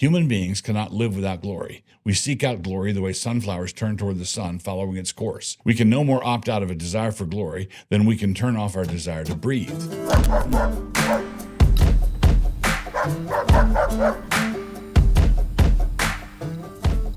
Human beings cannot live without glory. We seek out glory the way sunflowers turn toward the sun, following its course. We can no more opt out of a desire for glory than we can turn off our desire to breathe.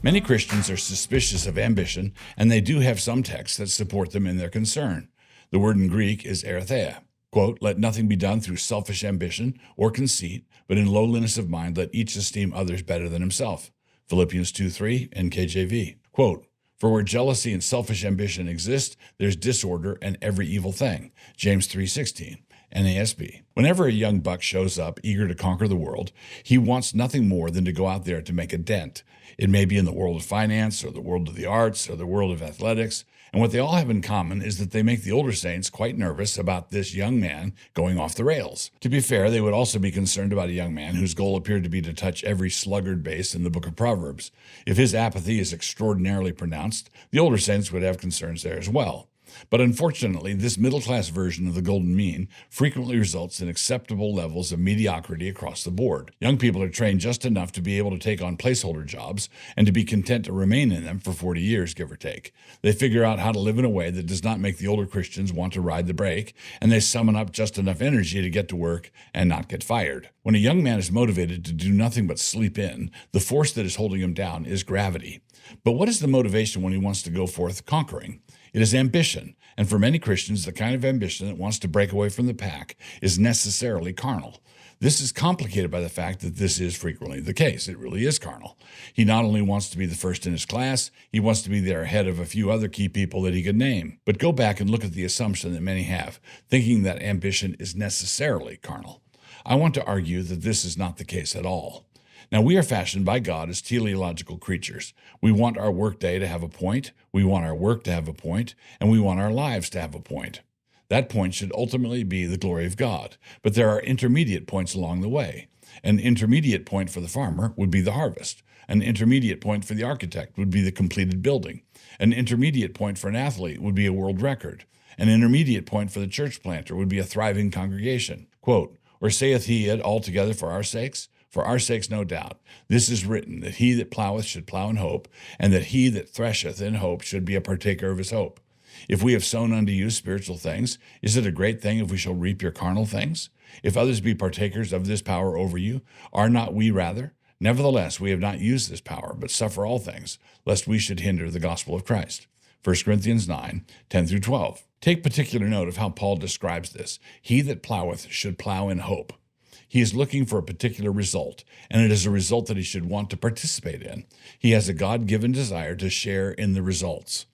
Many Christians are suspicious of ambition, and they do have some texts that support them in their concern. The word in Greek is eritheia. Quote, "Let nothing be done through selfish ambition or conceit, but in lowliness of mind let each esteem others better than himself." Philippians 2:3 and KJV. Quote, "For where jealousy and selfish ambition exist, there's disorder and every evil thing." James 3:16. NASB. Whenever a young buck shows up eager to conquer the world, he wants nothing more than to go out there to make a dent. It may be in the world of finance or the world of the arts or the world of athletics, and what they all have in common is that they make the older saints quite nervous about this young man going off the rails. To be fair, they would also be concerned about a young man whose goal appeared to be to touch every sluggard base in the book of Proverbs. If his apathy is extraordinarily pronounced, the older saints would have concerns there as well. But unfortunately, this middle-class version of the golden mean frequently results in acceptable levels of mediocrity across the board. Young people are trained just enough to be able to take on placeholder jobs and to be content to remain in them for 40 years, give or take. They figure out how to live in a way that does not make the older Christians want to ride the brake, and they summon up just enough energy to get to work and not get fired. When a young man is motivated to do nothing but sleep in, the force that is holding him down is gravity. But what is the motivation when he wants to go forth conquering? It is ambition, and for many Christians, the kind of ambition that wants to break away from the pack is necessarily carnal. This is complicated by the fact that this is frequently the case. It really is carnal. He not only wants to be the first in his class, he wants to be there ahead of a few other key people that he could name. But go back and look at the assumption that many have, thinking that ambition is necessarily carnal. I want to argue that this is not the case at all. Now, we are fashioned by God as teleological creatures. We want our workday to have a point, we want our work to have a point, and we want our lives to have a point. That point should ultimately be the glory of God, but there are intermediate points along the way. An intermediate point for the farmer would be the harvest. An intermediate point for the architect would be the completed building. An intermediate point for an athlete would be a world record. An intermediate point for the church planter would be a thriving congregation. Quote, "Or saith he it altogether for our sakes? For our sakes, no doubt. This is written, that he that ploweth should plow in hope, and that he that thresheth in hope should be a partaker of his hope. If we have sown unto you spiritual things, is it a great thing if we shall reap your carnal things? If others be partakers of this power over you, are not we rather? Nevertheless, we have not used this power, but suffer all things, lest we should hinder the gospel of Christ." 1 Corinthians 9, 10 through 12. Take particular note of how Paul describes this. He that ploweth should plow in hope. He is looking for a particular result, and it is a result that he should want to participate in. He has a God-given desire to share in the results.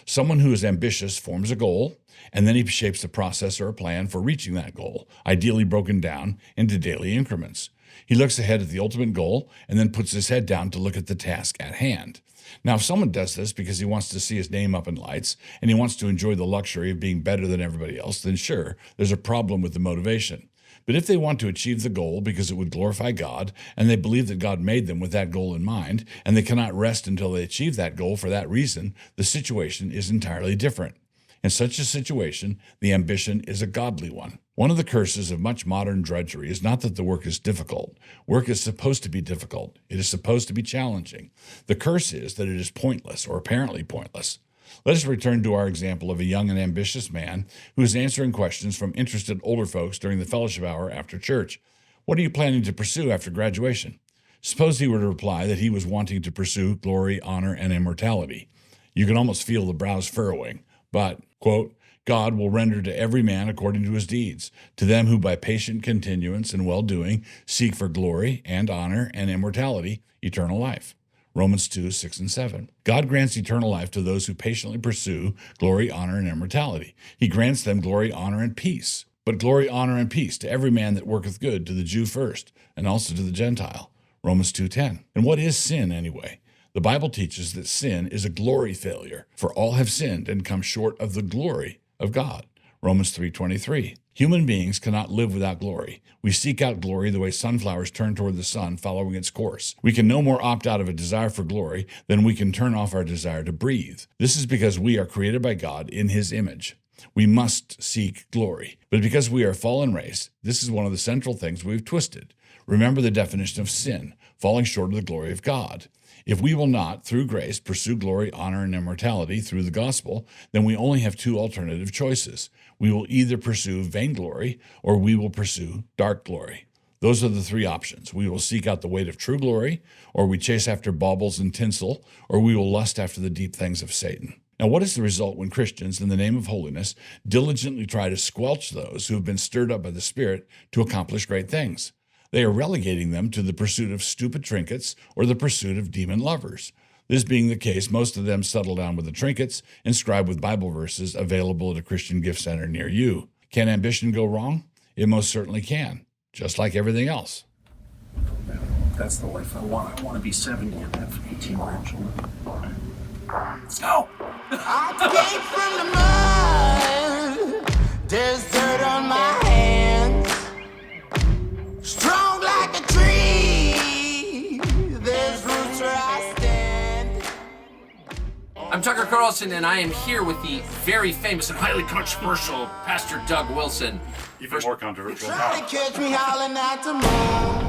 Someone who is ambitious forms a goal, and then he shapes a process or a plan for reaching that goal, ideally broken down into daily increments. He looks ahead at the ultimate goal and then puts his head down to look at the task at hand. Now, if someone does this because he wants to see his name up in lights and he wants to enjoy the luxury of being better than everybody else, then sure, there's a problem with the motivation. But if they want to achieve the goal because it would glorify God, and they believe that God made them with that goal in mind, and they cannot rest until they achieve that goal for that reason, the situation is entirely different. In such a situation, the ambition is a godly one. One of the curses of much modern drudgery is not that the work is difficult. Work is supposed to be difficult. It is supposed to be challenging. The curse is that it is pointless or apparently pointless. Let us return to our example of a young and ambitious man who is answering questions from interested older folks during the fellowship hour after church. What are you planning to pursue after graduation? Suppose he were to reply that he was wanting to pursue glory, honor, and immortality. You can almost feel the brows furrowing, but, quote, "God will render to every man according to his deeds, to them who by patient continuance and well-doing seek for glory and honor and immortality, eternal life." Romans 2, 6 and 7. God grants eternal life to those who patiently pursue glory, honor, and immortality. He grants them glory, honor, and peace. But glory, honor, and peace to every man that worketh good, to the Jew first, and also to the Gentile. Romans 2:10. And what is sin anyway? The Bible teaches that sin is a glory failure, for all have sinned and come short of the glory of God. Romans 3:23. Human beings cannot live without glory. We seek out glory the way sunflowers turn toward the sun, following its course. We can no more opt out of a desire for glory than we can turn off our desire to breathe. This is because we are created by God in His image. We must seek glory. But because we are a fallen race, this is one of the central things we've twisted. Remember the definition of sin, falling short of the glory of God. If we will not, through grace, pursue glory, honor, and immortality through the gospel, then we only have two alternative choices. We will either pursue vainglory or we will pursue dark glory. Those are the three options. We will seek out the weight of true glory, or we chase after baubles and tinsel, or we will lust after the deep things of Satan. Now, what is the result when Christians, in the name of holiness, diligently try to squelch those who have been stirred up by the Spirit to accomplish great things? They are relegating them to the pursuit of stupid trinkets or the pursuit of demon lovers. This being the case, most of them settle down with the trinkets and scribe with Bible verses available at a Christian gift center near you. Can ambition go wrong? It most certainly can, just like everything else. That's the life I want. I want to be 70 and have 18 grandchildren. Let's go! I came from the mud. There's dirt on my hands. Strong like a tree. There's roots where I stand. I'm Tucker Carlson, and I am here with the very famous and highly controversial Pastor Doug Wilson. Even more controversial. Try to catch me howling at the moon.